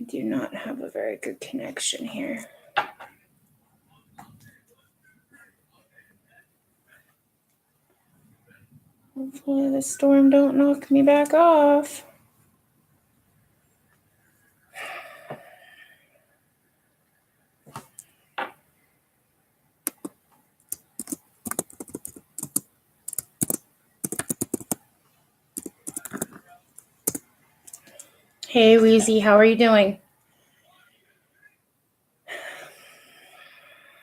do not have a very good connection here. Hopefully the storm don't knock me back off. Hey, Wheezy, how are you doing?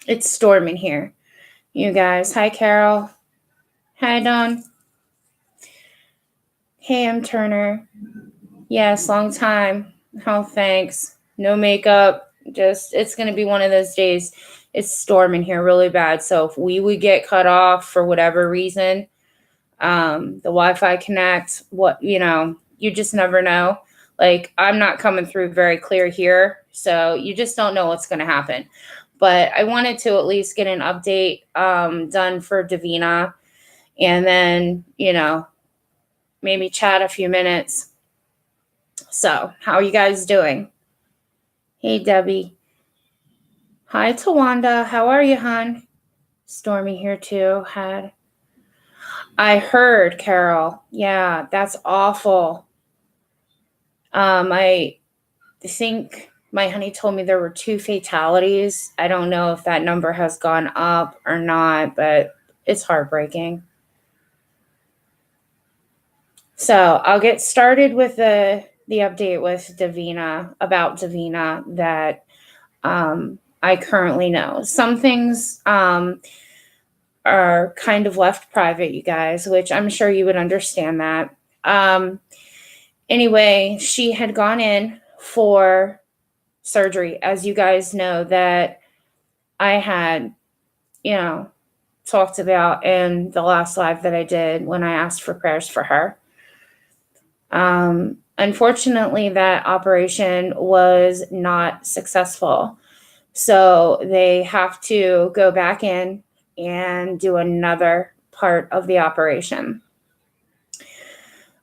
It's storming here, you guys. Hi, Carol. Hi, Dawn. Hey, I'm Turner. Yes, long time. Oh, thanks. No makeup. Just, it's going to be one of those days. It's storming here really bad. So if we would get cut off for whatever reason, the Wi-Fi connect, you just never know. Like, I'm not coming through very clear here, so you just don't know what's going to happen. But I wanted to at least get an update done for Davina, and then, maybe chat a few minutes. So, how are you guys doing? Hey, Debbie. Hi, Tawanda. How are you, hon? Stormy here, too. I heard, Carol. Yeah, that's awful. I think my honey told me there were 2 fatalities. I don't know if that number has gone up or not, but it's heartbreaking. So I'll get started with the update with Davina, about Davina, that I currently know. Some things are kind of left private, you guys, which I'm sure you would understand that. Anyway, she had gone in for surgery, as you guys know, that I had, talked about in the last live that I did when I asked for prayers for her. Unfortunately, that operation was not successful. So they have to go back in and do another part of the operation.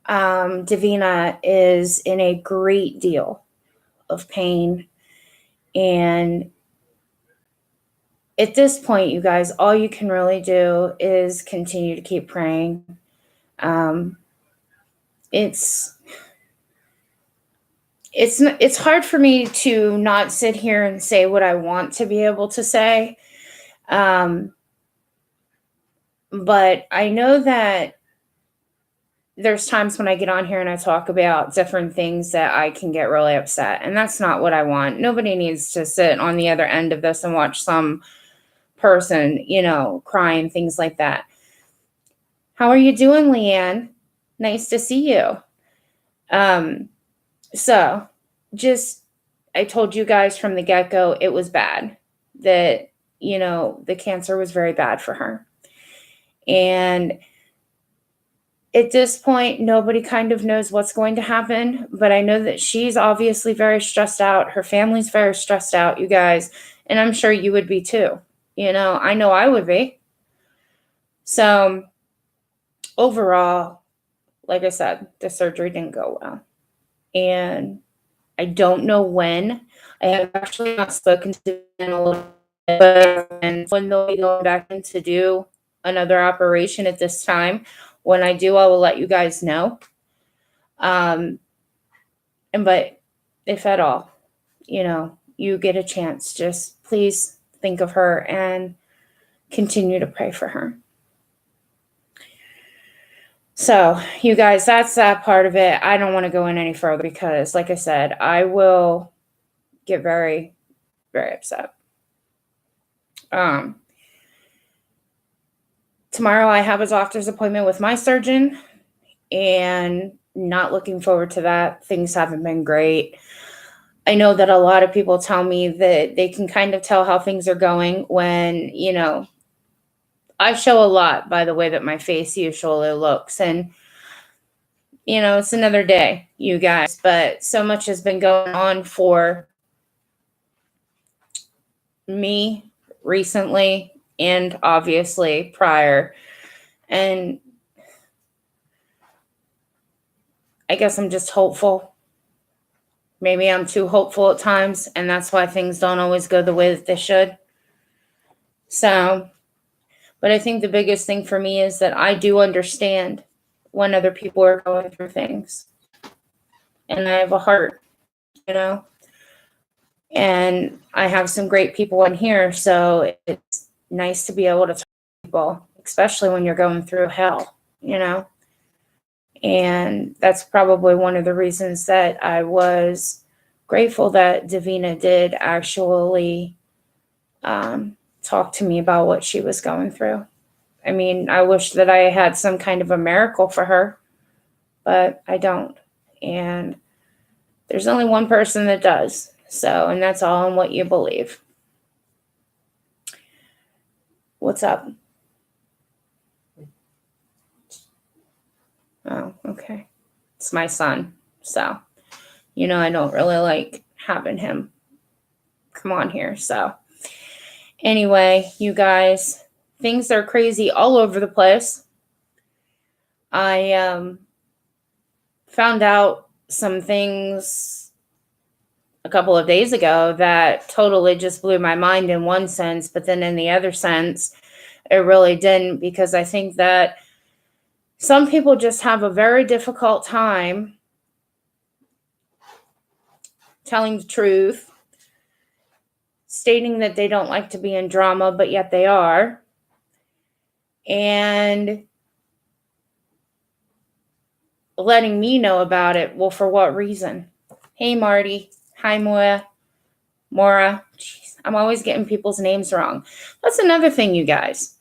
Davina is in a great deal of pain. And at this point, you guys, all you can really do is continue to keep praying. It's hard for me to not sit here and say what I want to be able to say. But I know that there's times when I get on here and I talk about different things that I can get really upset. And that's not what I want. Nobody needs to sit on the other end of this and watch some person, crying, things like that. How are you doing, Leanne? Nice to see you. So just, I told you guys from the get-go, it was bad. That, the cancer was very bad for her. And at this point, nobody kind of knows what's going to happen, but I know that she's obviously very stressed out. Her family's very stressed out, you guys, and I'm sure you would be too. I know I would be. So overall, like I said, the surgery didn't go well. And I don't know when. I have actually not spoken to them in a little bit, and when they'll be going back in to do another operation at this time. When I do, I will let you guys know. But if at all, you get a chance, just please think of her and continue to pray for her. So, you guys, that's that part of it. I don't want to go in any further because, like I said, I will get very, very upset. Tomorrow I have a doctor's appointment with my surgeon, and not looking forward to that. Things haven't been great. I know that a lot of people tell me that they can kind of tell how things are going when, I show a lot by the way that my face usually looks. And, it's another day, you guys, but so much has been going on for me recently and obviously prior. And I guess I'm just hopeful Maybe I'm too hopeful at times, and that's why things don't always go the way that they should. So, but I think the biggest thing for me is that I do understand when other people are going through things. And I have a heart, you know, and I have some great people in here. So it's nice to be able to talk to people, especially when you're going through hell, you know. And that's probably one of the reasons that I was grateful that Davina did actually talk to me about what she was going through. I mean, I wish that I had some kind of a miracle for her, but I don't. And there's only one person that does. So, and that's all in what you believe. What's up? Oh, okay. It's my son. So, you know, I don't really like having him come on here. So, anyway, you guys, things are crazy all over the place. I found out some things a couple of days ago that totally just blew my mind in one sense, but then in the other sense, it really didn't, because I think that some people just have a very difficult time telling the truth, stating that they don't like to be in drama, but yet they are, and letting me know about it. Well, for what reason? Hey, Marty. Hi, Moya. Mora. Jeez, I'm always getting people's names wrong. That's another thing, you guys.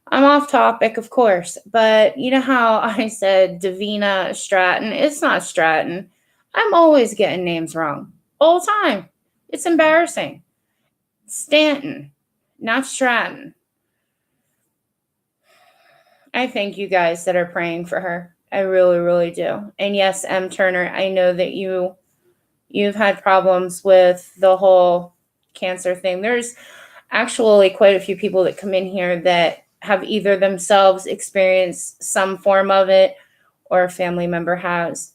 I'm off topic, of course, but you know how I said Davina Stratton? It's not Stratton. I'm always getting names wrong all the time. It's embarrassing. Stanton, not Stratton. I thank you guys that are praying for her. I really, really do. And yes, M. Turner, I know that you've had problems with the whole cancer thing. There's actually quite a few people that come in here that have either themselves experienced some form of it or a family member has.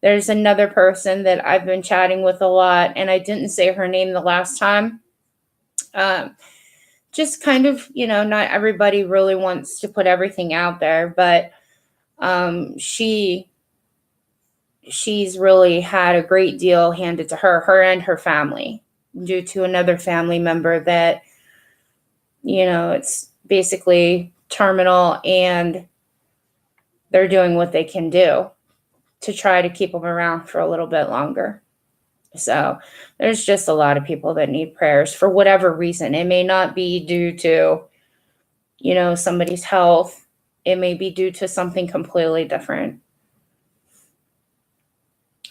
There's another person that I've been chatting with a lot, and I didn't say her name the last time. Just kind of, you know, not everybody really wants to put everything out there, but she's really had a great deal handed to her and her family, due to another family member that, you know, it's basically terminal, and they're doing what they can do to try to keep them around for a little bit longer. So there's just a lot of people that need prayers for whatever reason. It may not be due to, you know, somebody's health. It may be due to something completely different.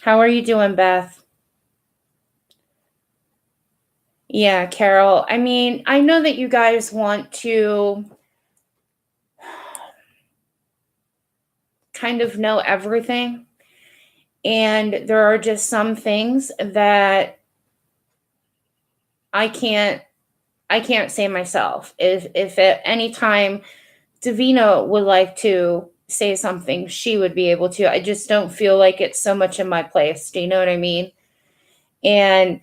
How are you doing, Beth? Yeah, Carol. I mean, I know that you guys want to kind of know everything, and there are just some things that I can't say myself. If at any time Davina would like to say something, she would be able to. I just don't feel like it's so much in my place. Do you know what I mean? And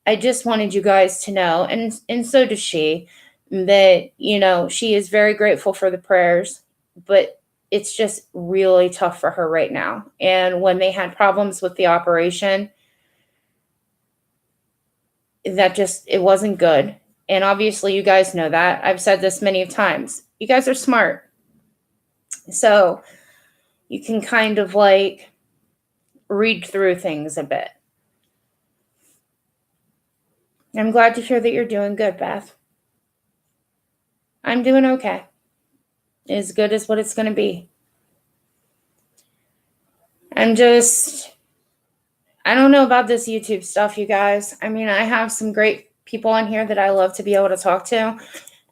I just wanted you guys to know, and so does she, that, you know, she is very grateful for the prayers, but it's just really tough for her right now. And when they had problems with the operation, it wasn't good. And obviously you guys know that. I've said this many times. You guys are smart. So you can kind of like read through things a bit. I'm glad to hear that you're doing good, Beth. I'm doing okay. As good as what it's going to be. I don't know about this YouTube stuff, you guys. I mean, I have some great people on here that I love to be able to talk to.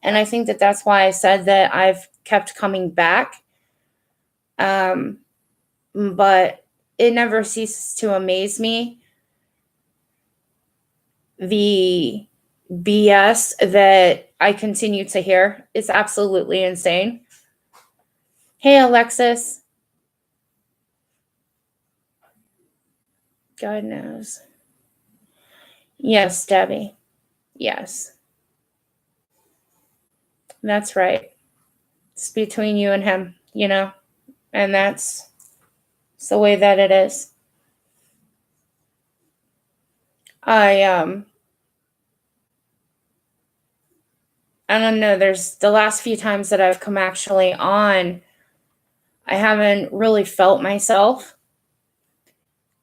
And I think that that's why I said that I've kept coming back. But it never ceases to amaze me, the BS that I continue to hear. It's absolutely insane. Hey, Alexis. God knows. Yes, Debbie. Yes, that's right. It's between you and him, and that's the way that it is. I I don't know, there's the last few times that I've come actually on, I haven't really felt myself,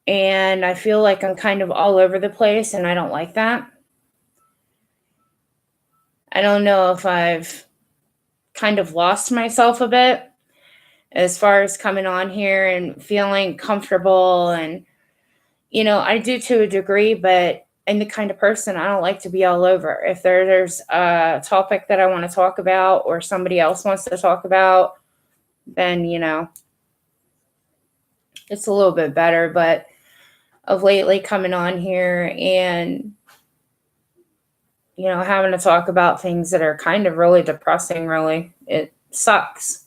and I feel like I'm kind of all over the place, and I don't like that. I don't know if I've kind of lost myself a bit as far as coming on here and feeling comfortable, and I do to a degree, but I'm the kind of person I don't like to be all over. If there's a topic that I want to talk about or somebody else wants to talk about, then it's a little bit better. But of lately coming on here and having to talk about things that are kind of really depressing, really, it sucks.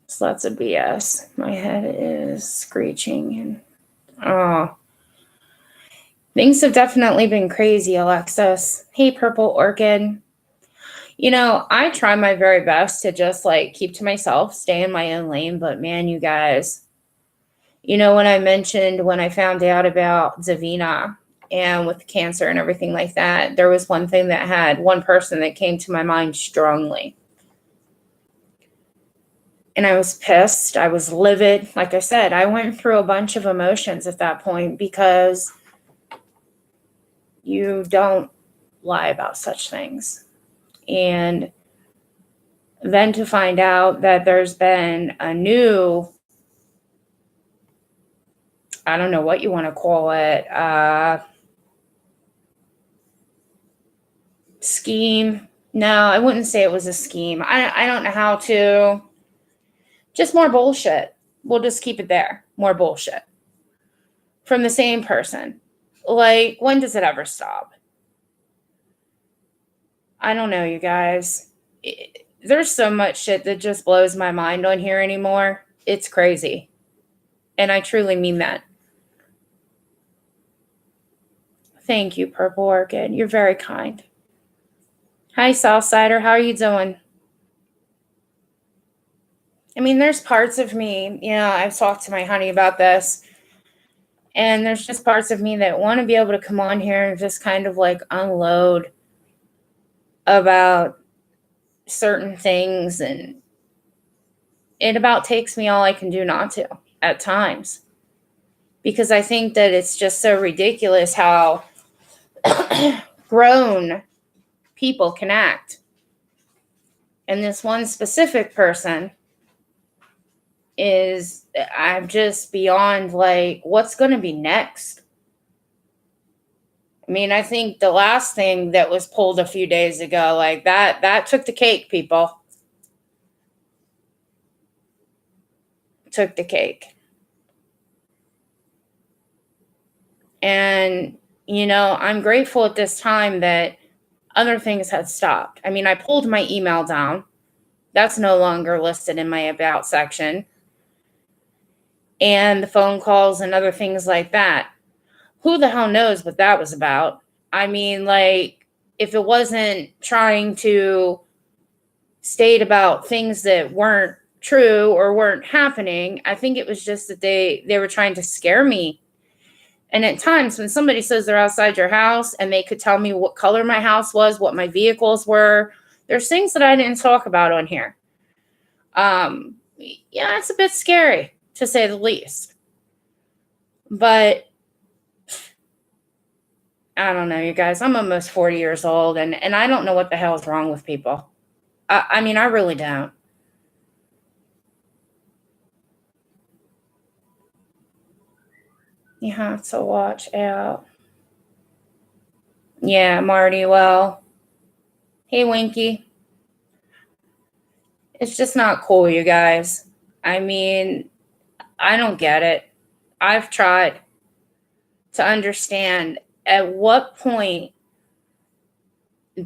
It's lots of BS. My head is screeching, and oh, things have definitely been crazy, Alexis. Hey, Purple Orchid. I try my very best to just like keep to myself, stay in my own lane. But man, you guys, when I mentioned when I found out about Davina and with cancer and everything like that, there was one thing that had one person that came to my mind strongly. And I was pissed. I was livid. Like I said, I went through a bunch of emotions at that point because you don't lie about such things. And then to find out that there's been a new, I don't know what you want to call it, scheme. No, I wouldn't say it was a scheme. I don't know how to. Just more bullshit. We'll just keep it there. More bullshit from the same person. Like, when does it ever stop? I don't know, you guys. There's so much shit that just blows my mind on here anymore. It's crazy. And I truly mean that. Thank you, Purple Orchid. You're very kind. Hi, Southsider. How are you doing? I mean, there's parts of me, I've talked to my honey about this, and there's just parts of me that want to be able to come on here and just kind of like unload about certain things, and it about takes me all I can do not to at times, because I think that it's just so ridiculous how grown people can act. And this one specific person I'm just beyond like, what's going to be next? I mean, I think the last thing that was pulled a few days ago, like that took the cake, people. Took the cake. And, I'm grateful at this time that other things had stopped. I mean, I pulled my email down. That's no longer listed in my about section. And the phone calls and other things like that. Who the hell knows what that was about? I mean, like, if it wasn't trying to state about things that weren't true or weren't happening, I think it was just that they were trying to scare me. And at times when somebody says they're outside your house and they could tell me what color my house was, what my vehicles were, there's things that I didn't talk about on here. Yeah, it's a bit scary to say the least. But I don't know, you guys. I'm almost 40 years old, and I don't know what the hell is wrong with people. I mean, I really don't. You have to watch out. Yeah, Marty. Well, hey, Winky. It's just not cool, you guys. I mean, I don't get it. I've tried to understand at what point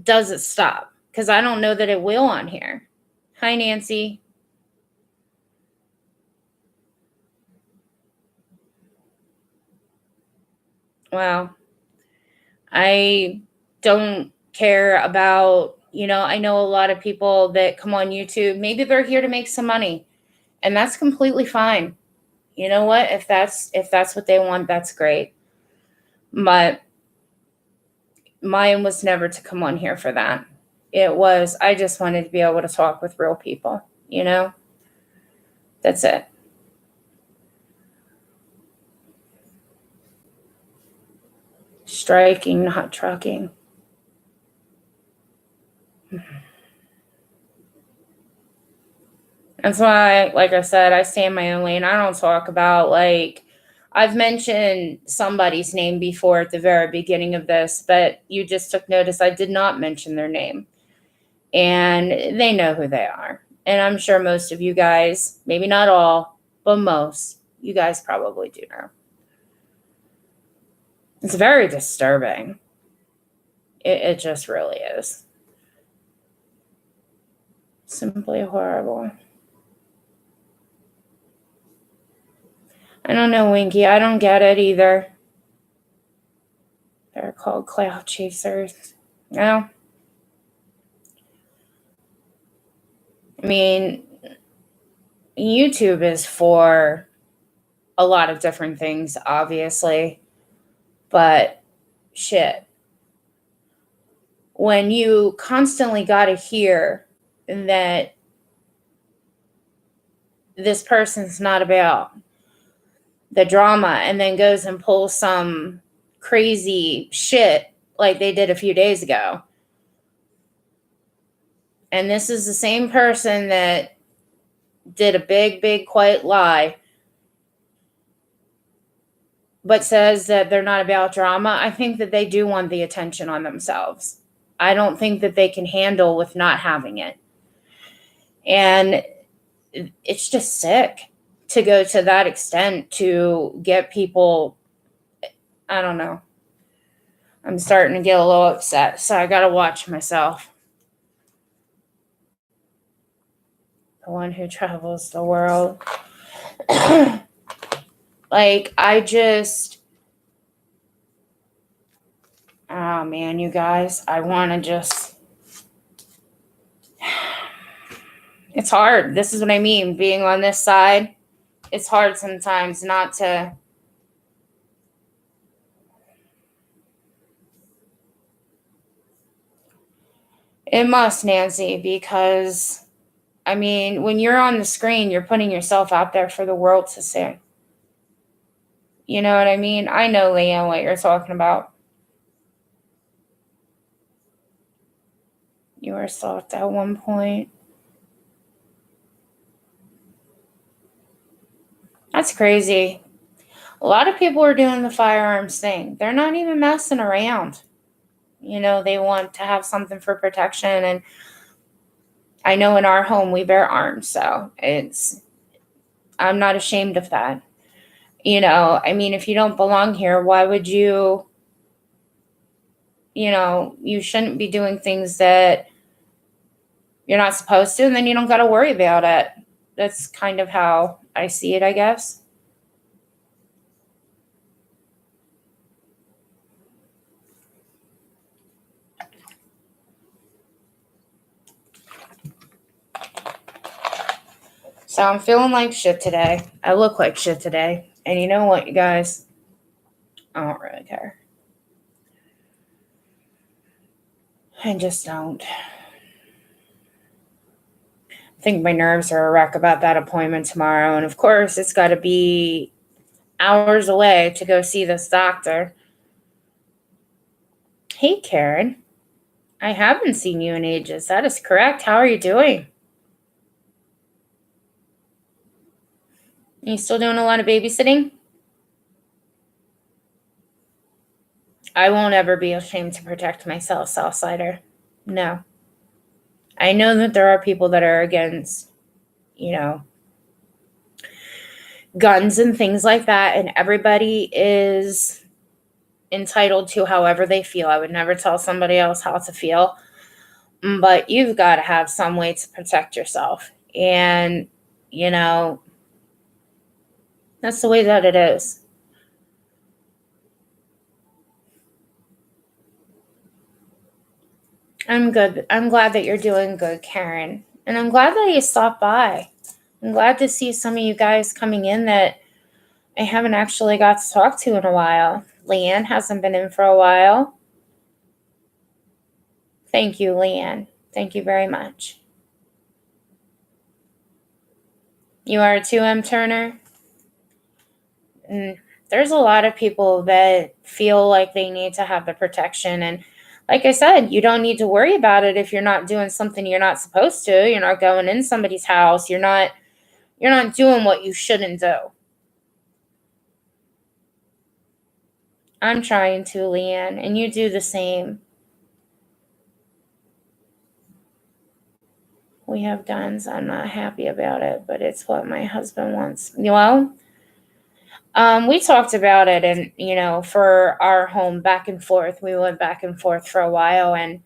does it stop? Because I don't know that it will on here. Hi, Nancy. Well, I don't care about, I know a lot of people that come on YouTube, maybe they're here to make some money, and that's completely fine. You know what? If that's what they want, that's great. But mine was never to come on here for that. It was, I just wanted to be able to talk with real people, you know? That's it. Striking, not trucking. That's why, like I said, I stay in my own lane. I don't talk about, like, I've mentioned somebody's name before at the very beginning of this, but you just took notice I did not mention their name. And they know who they are. And I'm sure most of you guys, maybe not all, but most, you guys probably do know. It's very disturbing. It just really is. Simply horrible. I don't know, Winky. I don't get it either. They're called cloud chasers. No. I mean, YouTube is for a lot of different things, obviously. But shit. When you constantly got to hear that this person's not about the drama and then goes and pulls some crazy shit like they did a few days ago. And this is the same person that did a big, big, quiet lie, but says that they're not about drama. I think that they do want the attention on themselves. I don't think that they can handle with not having it. And it's just sick to go to that extent to get people. I don't know. I'm starting to get a little upset, so I gotta watch myself. The one who travels the world. Like, oh man, you guys, I want to just, it's hard. This is what I mean. Being on this side, it's hard sometimes not to. It must, Nancy, because, I mean, when you're on the screen, you're putting yourself out there for the world to see. You know what I mean? I know, Leanne, what you're talking about. You were stalked at one point. That's crazy. A lot of people are doing the firearms thing. They're not even messing around. They want to have something for protection. And I know in our home we bear arms, so I'm not ashamed of that. I mean, if you don't belong here, why would you, you shouldn't be doing things that you're not supposed to, and then you don't got to worry about it. That's kind of how I see it, I guess. So I'm feeling like shit today. I look like shit today. And you know what, you guys? I don't really care. I just don't. I think my nerves are a wreck about that appointment tomorrow. And of course, it's got to be hours away to go see this doctor. Hey, Karen. I haven't seen you in ages. That is correct. How are you doing? Are you still doing a lot of babysitting? I won't ever be ashamed to protect myself, Southsider. No. I know that there are people that are against, guns and things like that, and everybody is entitled to however they feel. I would never tell somebody else how to feel, but you've got to have some way to protect yourself. And, that's the way that it is. I'm good. I'm glad that you're doing good, Karen. And I'm glad that you stopped by. I'm glad to see some of you guys coming in that I haven't actually got to talk to in a while. Leanne hasn't been in for a while. Thank you, Leanne. Thank you very much. You are too, M. Turner? And there's a lot of people that feel like they need to have the protection. And like I said, you don't need to worry about it if you're not doing something you're not supposed to. You're not going in somebody's house. You're not doing what you shouldn't do. I'm trying to, Leanne, and you do the same. We have guns. I'm not happy about it, but it's what my husband wants. Well, we talked about it, and for our home, back and forth. We went back and forth for a while, and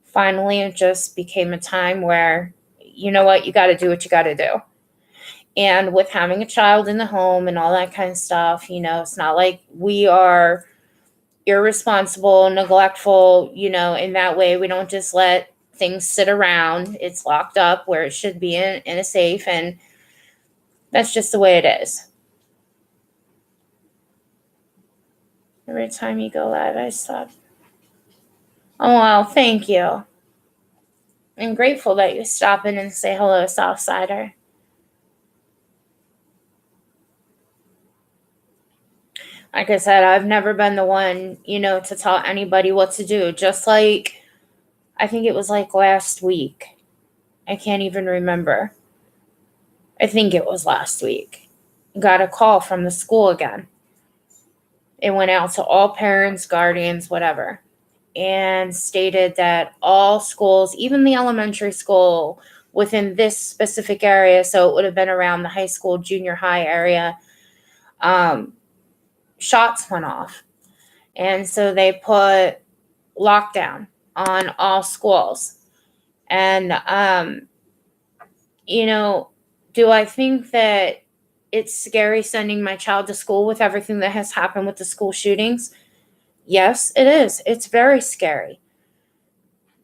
finally it just became a time where, you know what, you got to do what you got to do. And with having a child in the home and all that kind of stuff, it's not like we are irresponsible, neglectful, in that way. We don't just let things sit around. It's locked up where it should be in a safe, and that's just the way it is. Every time you go live, I stop. Oh, well, thank you. I'm grateful that you stop in and say hello, Southsider. Like I said, I've never been the one, to tell anybody what to do. Just like, I think it was like last week. I can't even remember. I think it was last week. Got a call from the school again. It went out to all parents, guardians, whatever, and stated that all schools, even the elementary school within this specific area, so it would have been around the high school, junior high area, shots went off. And so they put lockdown on all schools. And, do I think that it's scary sending my child to school with everything that has happened with the school shootings? Yes, it is. It's very scary.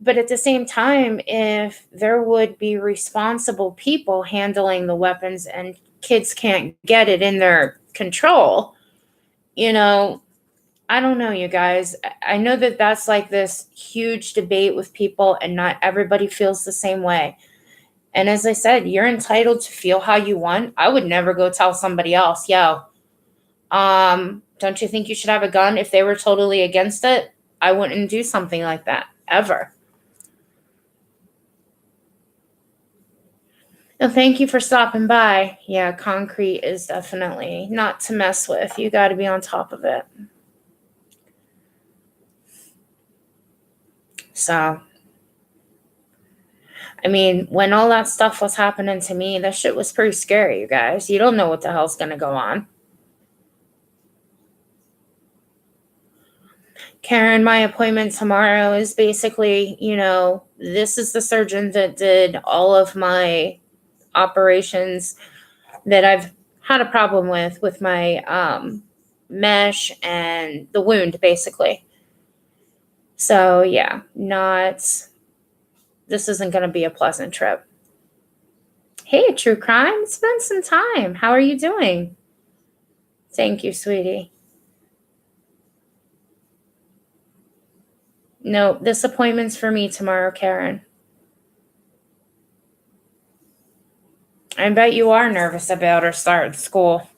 But at the same time, if there would be responsible people handling the weapons and kids can't get it in their control, I don't know, you guys. I know that that's like this huge debate with people, and not everybody feels the same way. And as I said, you're entitled to feel how you want. I would never go tell somebody else, don't you think you should have a gun? If they were totally against it, I wouldn't do something like that, ever. Well, thank you for stopping by. Yeah, concrete is definitely not to mess with. You got to be on top of it. So, I mean, when all that stuff was happening to me, that shit was pretty scary, you guys. You don't know what the hell's going to go on. Karen, my appointment tomorrow is basically, this is the surgeon that did all of my operations that I've had a problem with my mesh and the wound, basically. So, yeah, this isn't going to be a pleasant trip. Hey, True Crime, it's been some time. How are you doing? Thank you, sweetie. No, this appointment's for me tomorrow, Karen. I bet you are nervous about her starting school.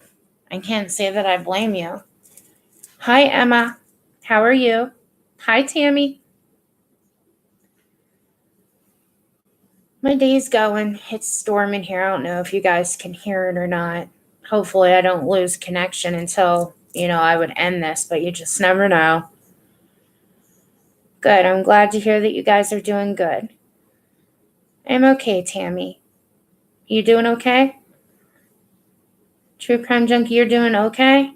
I can't say that I blame you. Hi, Emma. How are you? Hi, Tammy. My day's going. It's storming here. I don't know if you guys can hear it or not. Hopefully, I don't lose connection until, I would end this, but you just never know. Good. I'm glad to hear that you guys are doing good. I'm okay, Tammy. You doing okay? True Crime Junkie, you're doing okay?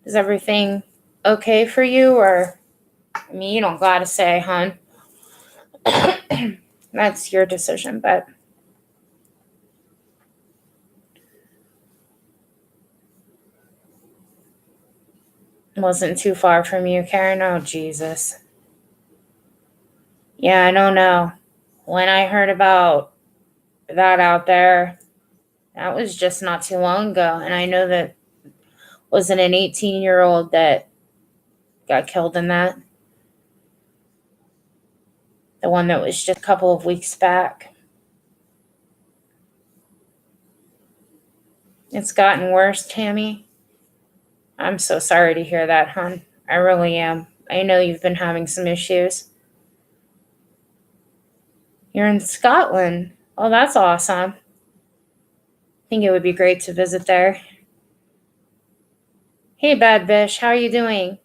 Is everything okay for you? Or, I mean, you don't gotta say, hon. That's your decision, but wasn't too far from you, Karen. Oh, Jesus. Yeah, I don't know. When I heard about that out there, that was just not too long ago. And I know that wasn't an 18-year-old that got killed in that. The one that was just a couple of weeks back. It's gotten worse, Tammy. I'm so sorry to hear that, hon. I really am. I know you've been having some issues. You're in Scotland. Oh, that's awesome. I think it would be great to visit there. Hey, Bad Bish, how are you doing?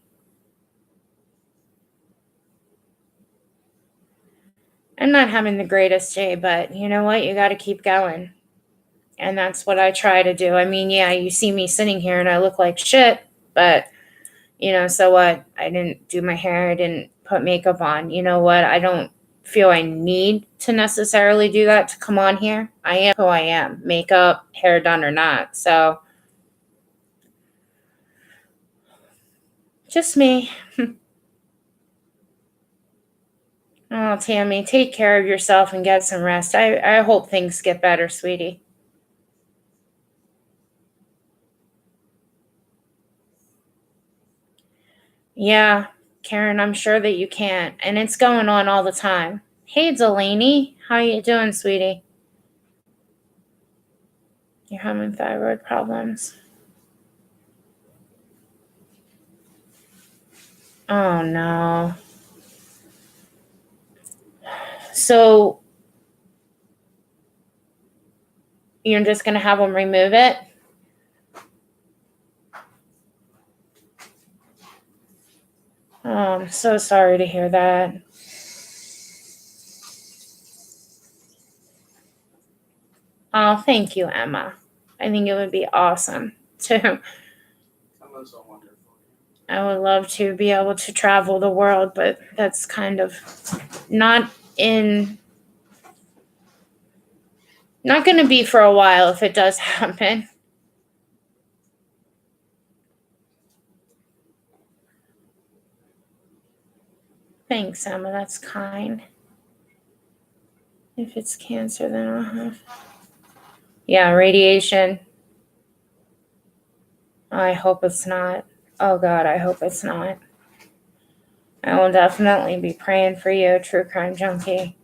I'm not having the greatest day, but you know what? You got to keep going. And that's what I try to do. I mean, yeah, you see me sitting here and I look like shit, but so what? I didn't do my hair, I didn't put makeup on. You know what? I don't feel I need to necessarily do that to come on here. I am who I am, makeup, hair done or not. So just me. Oh, Tammy, take care of yourself and get some rest. I hope things get better, sweetie. Yeah, Karen, I'm sure that you can't. And it's going on all the time. Hey, Delaney, how you doing, sweetie? You're having thyroid problems. Oh, no. So you're just going to have them remove it? Oh, I'm so sorry to hear that. Oh, thank you, Emma. I think it would be awesome to. I would love to be able to travel the world, but that's kind of not going to be for a while if it does happen. Thanks, Emma. That's kind. If it's cancer, then I'll have. Yeah, radiation. I hope it's not. Oh, God, I hope it's not. I will definitely be praying for you, True Crime Junkie.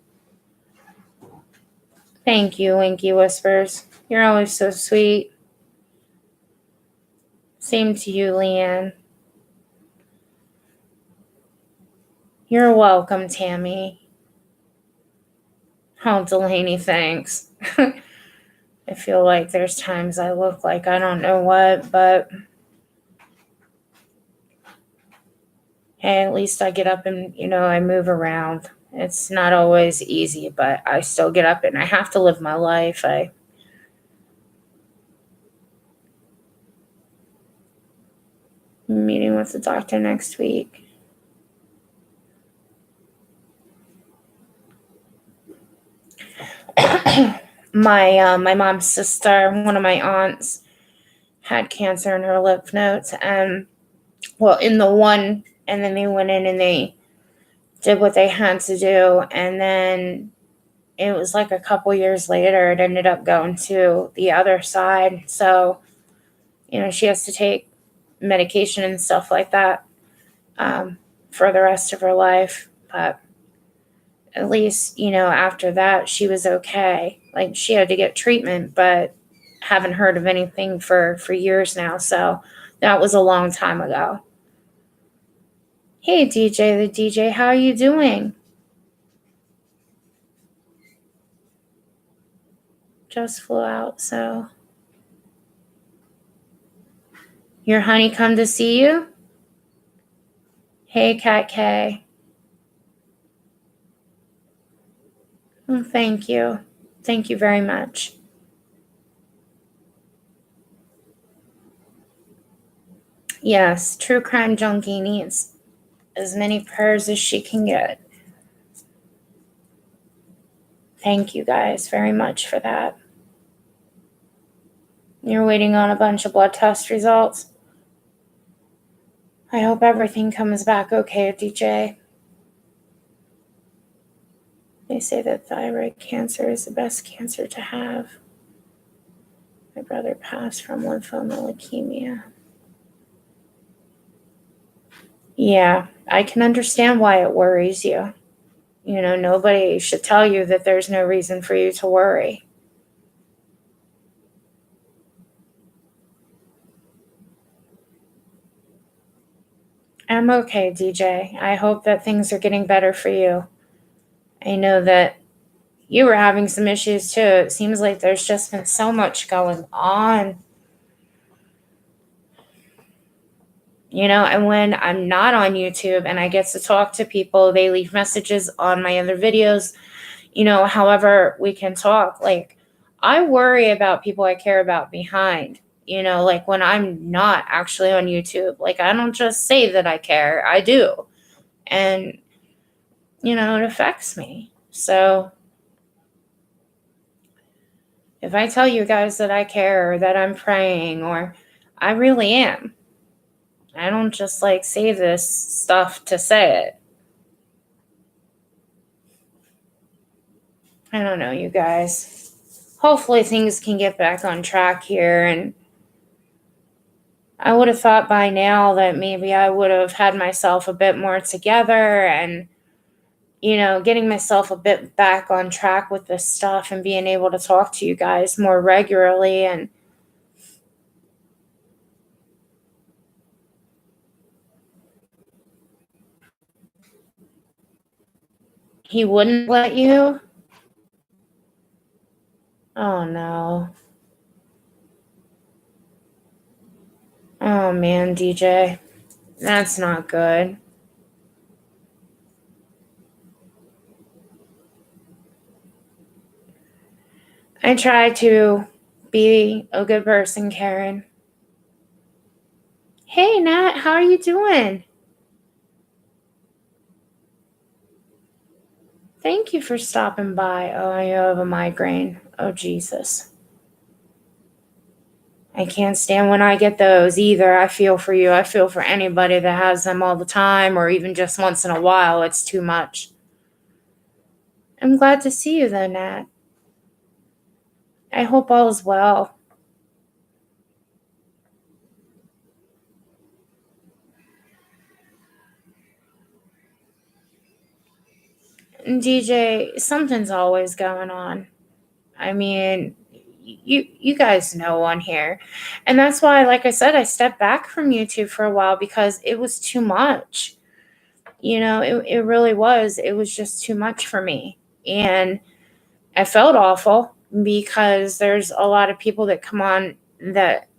Thank you, Winky Whispers. You're always so sweet. Same to you, Leanne. You're welcome, Tammy. Oh, Delaney, thanks. I feel like there's times I look like I don't know what, but hey, at least I get up and, I move around. It's not always easy, but I still get up and I have to live my life. I'm meeting with the doctor next week. My mom's sister, one of my aunts, had cancer in her lymph nodes, and in the one, and then they went in and they did what they had to do, and then it was like a couple years later, it ended up going to the other side. So, she has to take medication and stuff like that for the rest of her life. But at least, after that, she was okay. Like, she had to get treatment, but haven't heard of anything for years now. So that was a long time ago. Hey, DJ, the DJ, how are you doing? Just flew out, so. Your honey come to see you? Hey, Cat K. Oh, thank you. Thank you very much. Yes, True Crime Junkie needs as many prayers as she can get. Thank you guys very much for that. You're waiting on a bunch of blood test results? I hope everything comes back okay, DJ. They say that thyroid cancer is the best cancer to have. My brother passed from lymphoma leukemia. Yeah, I can understand why it worries you. You know, nobody should tell you that there's no reason for you to worry. I'm okay, DJ. I hope that things are getting better for you. I know that you were having some issues too. It seems like there's just been so much going on. You know, and when I'm not on YouTube and I get to talk to people, they leave messages on my other videos, you know, however we can talk. Like, I worry about people I care about behind, you know, like when I'm not actually on YouTube. Like, I don't just say that I care, I do. And, you know, it affects me. So, if I tell you guys that I care or that I'm praying, or I really am, I don't just like say this stuff to say it. I don't know, you guys. Hopefully things can get back on track here. And I would have thought by now that maybe I would have had myself a bit more together and, you know, getting myself a bit back on track with this stuff and being able to talk to you guys more regularly. And he wouldn't let you? Oh no. Oh man, DJ. That's not good. I try to be a good person, Karen. Hey, Nat, how are you doing? Thank you for stopping by. Oh, I have a migraine. Oh, Jesus. I can't stand when I get those either. I feel for you. I feel for anybody that has them all the time or even just once in a while. It's too much. I'm glad to see you, though, Nat. I hope all is well. DJ, something's always going on. I mean, you guys know on here. And that's why, like I said, I stepped back from YouTube for a while because it was too much. You know, it really was. It was just too much for me. And I felt awful because there's a lot of people that come on that,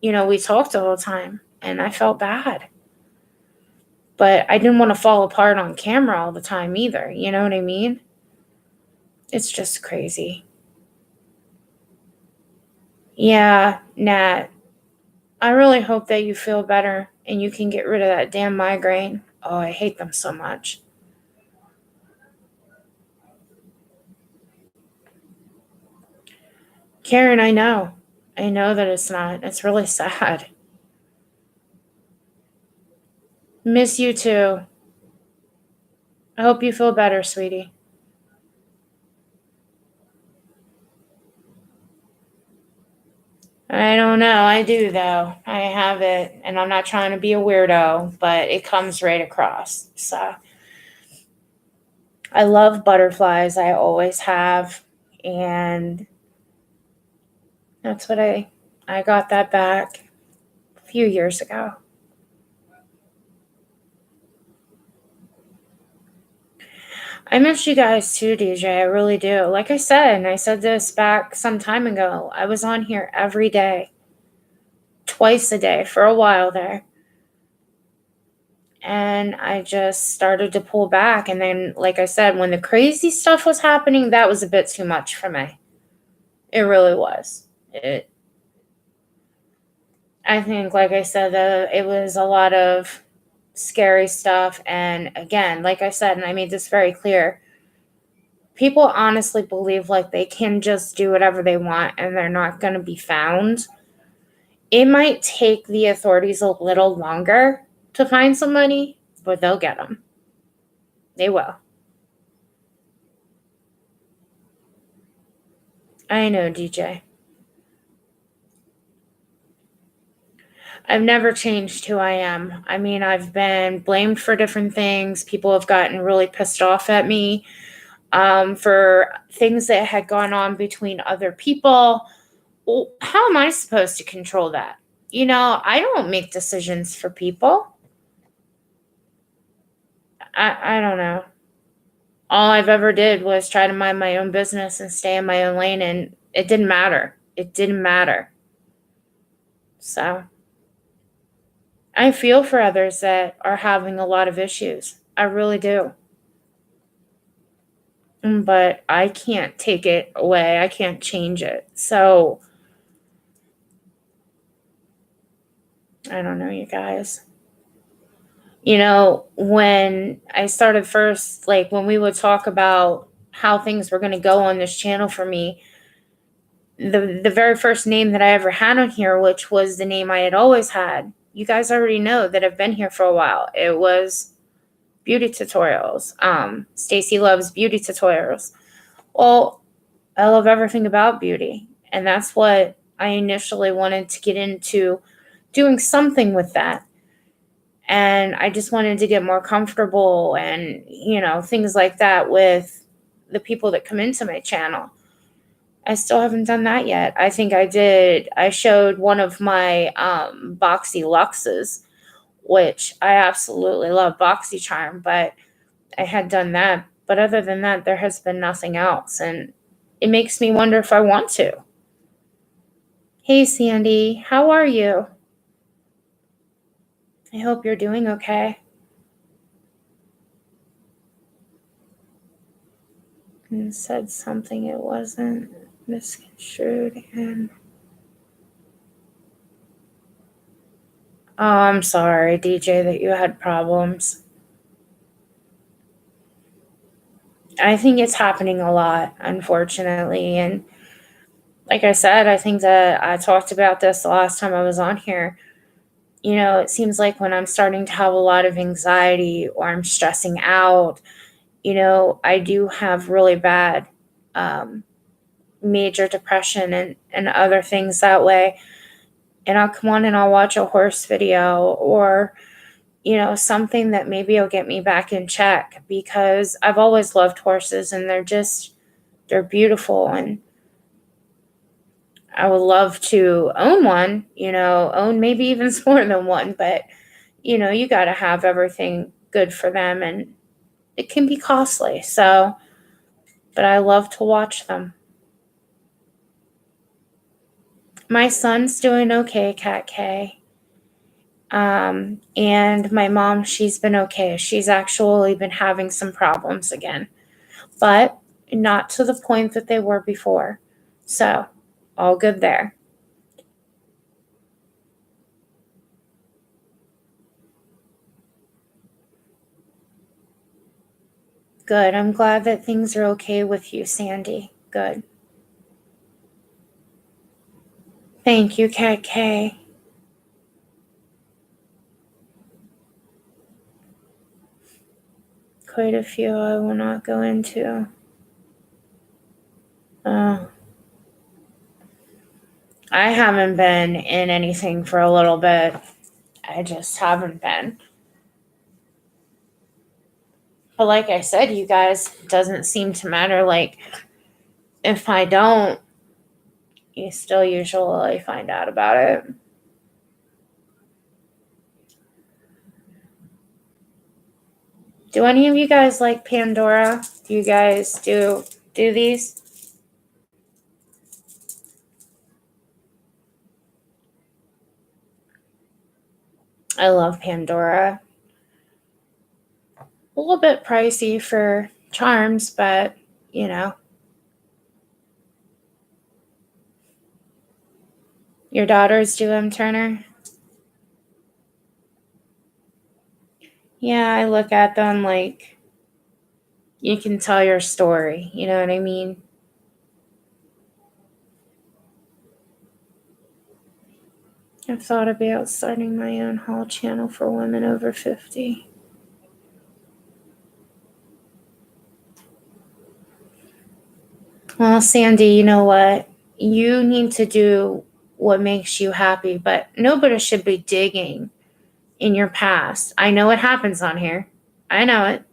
you know, we talked the whole time. And I felt bad. But I didn't want to fall apart on camera all the time either. You know what I mean? It's just crazy. Yeah, Nat, I really hope that you feel better and you can get rid of that damn migraine. Oh, I hate them so much. Karen, I know. I know that it's not. It's really sad. Miss you too. I hope you feel better, sweetie. I don't know. I do, though. I have it, and I'm not trying to be a weirdo, but it comes right across. So I love butterflies. I always have. And that's what I got that back a few years ago. I miss you guys too, DJ. I really do. Like I said, and I said this back some time ago, I was on here every day, twice a day for a while there. And I just started to pull back. And then, like I said, when the crazy stuff was happening, that was a bit too much for me. It really was. I think, like I said, it was a lot of scary stuff. And again, like I said, and I made this very clear, people honestly believe like they can just do whatever they want and they're not going to be found. It might take the authorities a little longer to find somebody, but they'll get them. They will. I know, DJ. I've never changed who I am. I mean, I've been blamed for different things. People have gotten really pissed off at me for things that had gone on between other people. Well, how am I supposed to control that? I don't make decisions for people. I don't know. All I've ever did was try to mind my own business and stay in my own lane, and it didn't matter. It didn't matter. So I feel for others that are having a lot of issues. I really do. But I can't take it away. I can't change it. So I don't know, you guys. When I started first, like when we would talk about how things were going to go on this channel for me, the very first name that I ever had on here, which was the name I had always had, you guys already know that I've been here for a while. It was Beauty Tutorials. Stacy loves beauty tutorials. Well, I love everything about beauty, and that's what I initially wanted to get into, doing something with that. And I just wanted to get more comfortable and, things like that with the people that come into my channel. I still haven't done that yet. I think I did. I showed one of my Boxy Luxes, which I absolutely love BoxyCharm, but I had done that. But other than that, there has been nothing else. And it makes me wonder if I want to. Hey, Sandy, how are you? I hope you're doing okay. And said something it wasn't misconstrued and oh, I'm sorry, DJ, that you had problems. I think it's happening a lot, unfortunately. And like I said, I think that I talked about this the last time I was on here. It seems like when I'm starting to have a lot of anxiety or I'm stressing out, I do have really bad major depression and other things that way. And I'll come on and I'll watch a horse video or, something that maybe will get me back in check, because I've always loved horses and they're beautiful. And I would love to own one, own maybe even more than one, but you got to have everything good for them, and it can be costly. So, but I love to watch them. My son's doing okay, Cat K. And my mom, she's been okay. She's actually been having some problems again, but not to the point that they were before. So, all good there. Good. I'm glad that things are okay with you, Sandy. Good. Thank you, Cat K. Quite a few I will not go into. I haven't been in anything for a little bit. I just haven't been. But like I said, you guys, it doesn't seem to matter. Like, if I don't, you still usually find out about it. Do any of you guys like Pandora? Do you guys do these? I love Pandora. A little bit pricey for charms, but Your daughters do M. Turner? Yeah, I look at them like you can tell your story. You know what I mean? I've thought about starting my own haul channel for women over 50. Well, Sandy, you know what? You need to do what makes you happy, but nobody should be digging in your past. I know it happens on here. I know it.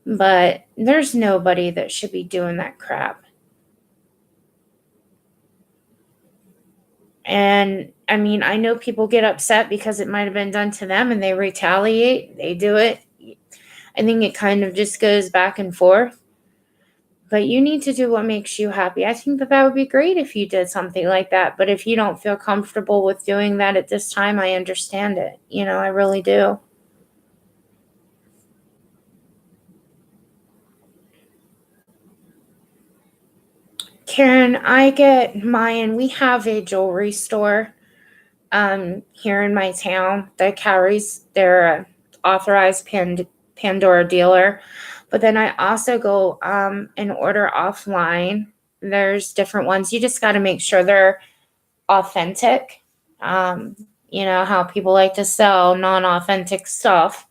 But there's nobody that should be doing that crap. And I mean, I know people get upset because it might have been done to them and they retaliate. They do it. I think it kind of just goes back and forth. But you need to do what makes you happy. I think that would be great if you did something like that. But if you don't feel comfortable with doing that at this time, I understand it. I really do. Karen, I get mine. We have a jewelry store here in my town that carries their authorized Pandora dealer. But then I also go and order offline. There's different ones. You just got to make sure they're authentic. You know how people like to sell non-authentic stuff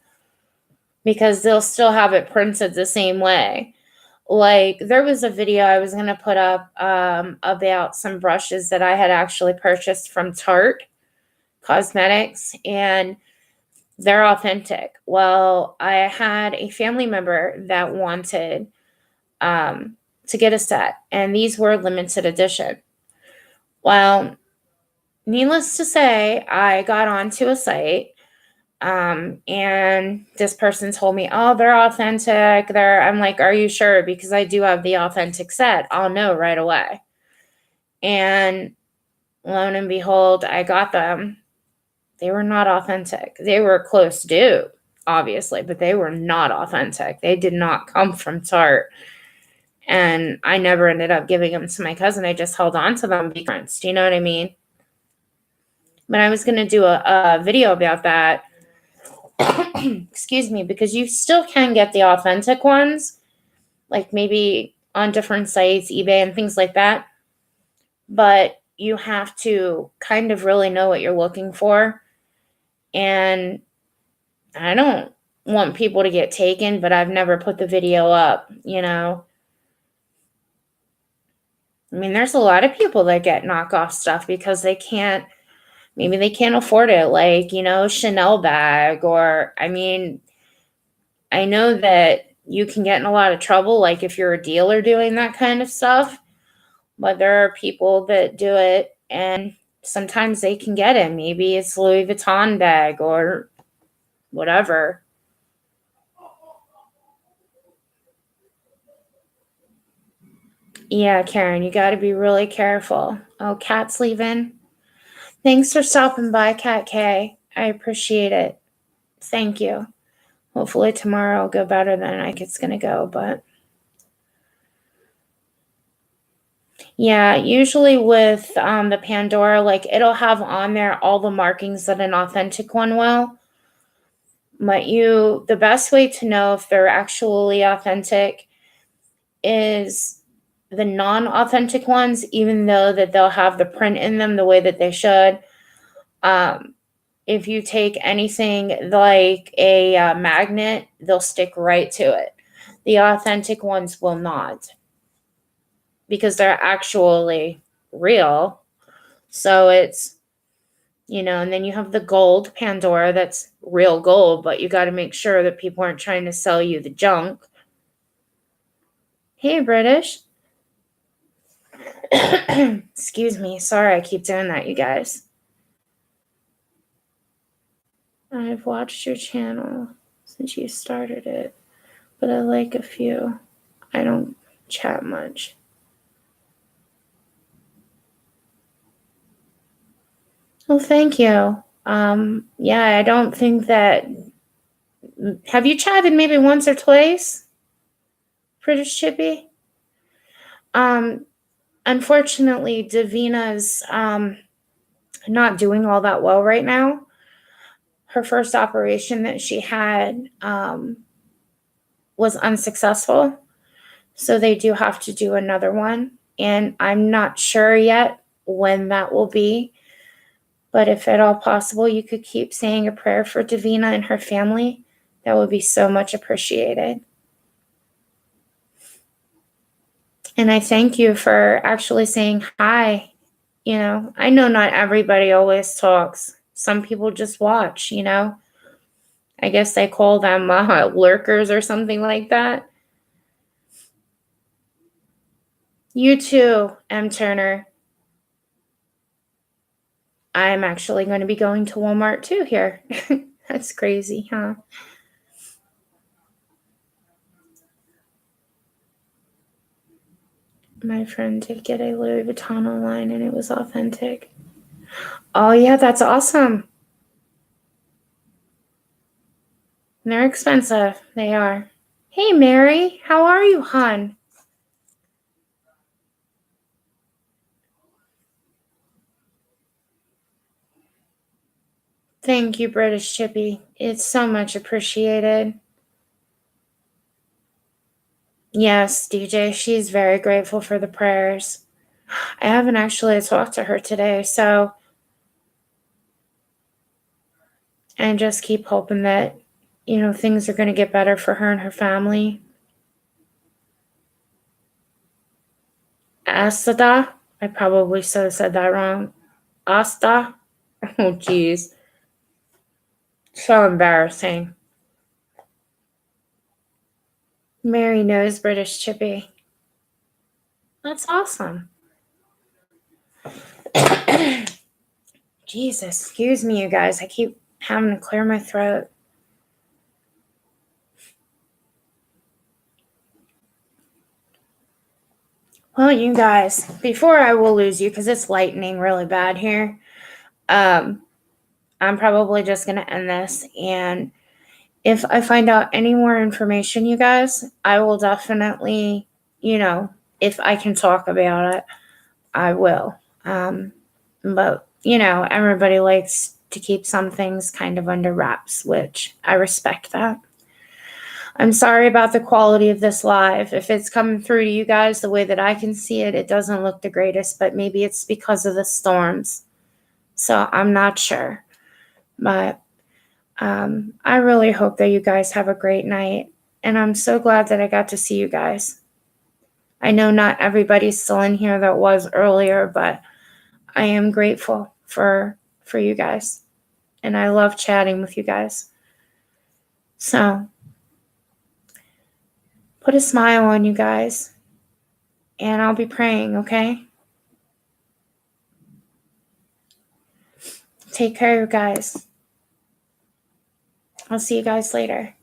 because they'll still have it printed the same way. Like there was a video I was going to put up about some brushes that I had actually purchased from Tarte Cosmetics, and they're authentic. Well, I had a family member that wanted to get a set, and these were limited edition. Well, needless to say, I got onto a site, and this person told me, "Oh, they're authentic." I'm like, "Are you sure?" Because I do have the authentic set. I'll know right away. And lo and behold, I got them. They were not authentic. They were close to, obviously, but they were not authentic. They did not come from Tarte. And I never ended up giving them to my cousin. I just held on to them because, do you know what I mean? But I was going to do a video about that. Excuse me, because you still can get the authentic ones, like maybe on different sites, eBay and things like that. But you have to kind of really know what you're looking for. And I don't want people to get taken, but I've never put the video up. I mean, there's a lot of people that get knockoff stuff because maybe they can't afford it, like, Chanel bag, or, I mean, I know that you can get in a lot of trouble, like if you're a dealer doing that kind of stuff, but there are people that do it and sometimes they can get it. Maybe it's Louis Vuitton bag or whatever. Yeah, Karen, you got to be really careful. Oh, Kat's leaving. Thanks for stopping by, Kat K. I appreciate it. Thank you. Hopefully tomorrow will go better than I think it's going to go, but yeah, usually with the Pandora, like it'll have on there all the markings that an authentic one will. But the best way to know if they're actually authentic is the non-authentic ones, even though that they'll have the print in them the way that they should. If you take anything like a magnet, they'll stick right to it. The authentic ones will not because they're actually real. So it's, and then you have the gold Pandora that's real gold, but you got to make sure that people aren't trying to sell you the junk. Hey, British. Excuse me. Sorry, I keep doing that, you guys. I've watched your channel since you started it, but I like a few. I don't chat much. Well, thank you. Yeah, I don't think that. Have you chatted maybe once or twice, British Chippy? Unfortunately, Davina's not doing all that well right now. Her first operation that she had was unsuccessful, so they do have to do another one, and I'm not sure yet when that will be. But if at all possible, you could keep saying a prayer for Davina and her family. That would be so much appreciated. And I thank you for actually saying hi. I know not everybody always talks. Some people just watch. I guess they call them lurkers or something like that. You too, M. Turner. I'm actually going to be going to Walmart too here. That's crazy, huh? My friend did get a Louis Vuitton online and it was authentic. Oh, yeah, that's awesome. They're expensive. They are. Hey, Mary, how are you, hon? Thank you, British Chippy. It's so much appreciated. Yes, DJ, she's very grateful for the prayers. I haven't actually talked to her today, so I just keep hoping that, things are going to get better for her and her family. Asada? I probably said that wrong. Asta? Oh, geez. So embarrassing. Mary knows British Chippy. That's awesome. Jesus, excuse me, you guys. I keep having to clear my throat. Well, you guys, before I will lose you, because it's lightning really bad here, I'm probably just going to end this. And if I find out any more information, you guys, I will definitely, if I can talk about it, I will. But, everybody likes to keep some things kind of under wraps, which I respect that. I'm sorry about the quality of this live. If it's coming through to you guys the way that I can see it, it doesn't look the greatest, but maybe it's because of the storms. So I'm not sure. But I really hope that you guys have a great night. And I'm so glad that I got to see you guys. I know not everybody's still in here that was earlier, but I am grateful for you guys. And I love chatting with you guys. So put a smile on, you guys. And I'll be praying, okay? Take care, you guys. I'll see you guys later.